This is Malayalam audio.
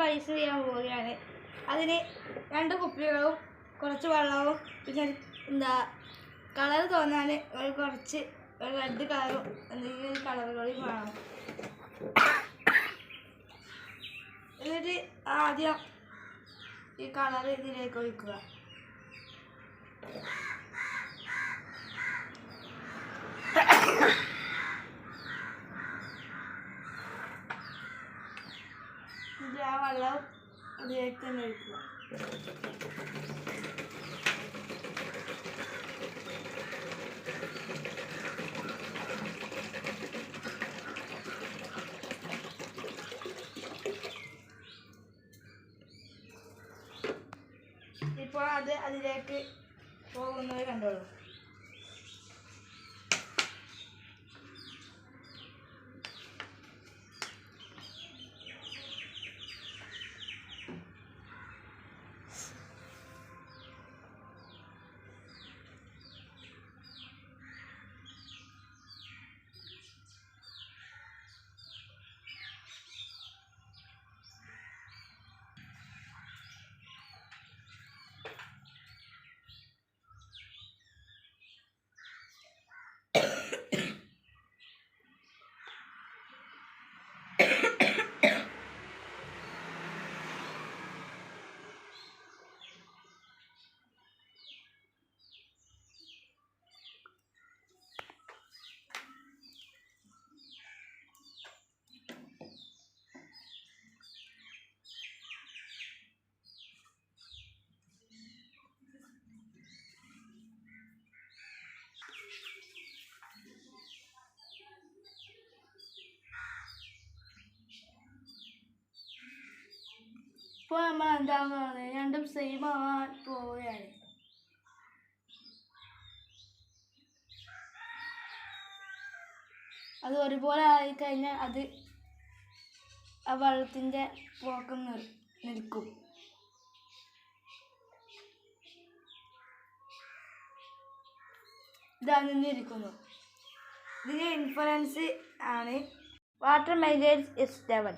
റൈസ് ചെയ്യാൻ പോവുകയാണ്. അതിന് 2 കുപ്പികളും കുറച്ച് വെള്ളവും പിന്നെ എന്താ കളർ തോന്നാൻ കുറച്ച് റെഡ് കളറും എന്തെങ്കിലും കളറുകളും വേണം. എന്നിട്ട് ആദ്യം ഈ കളർ ഇതിലേക്ക് ഒഴിക്കുക. ആ വെള്ളം അതിലേക്ക് തന്നെ ഒഴിക്കുക. ഇപ്പോൾ അത് അതിലേക്ക് പോകുന്നത് കണ്ടോളൂ. ഇപ്പോൾ നമ്മൾ എന്താണെന്ന് പറഞ്ഞാൽ രണ്ടും സെയിം ആവാൻ പോവുകയാണ്. അത് ഒരുപോലെ ആയിക്കഴിഞ്ഞാൽ അത് ആ വെള്ളത്തിൻ്റെ പോക്കം നിൽക്കും. ഇതാ നിന്നിരിക്കുന്നു. ഇതിൻ്റെ ഇൻഫ്ലുവൻസ് ആണ് വാട്ടർ മെയിൻറ്റെയിൻസ് ഇസ് ലെവൽ.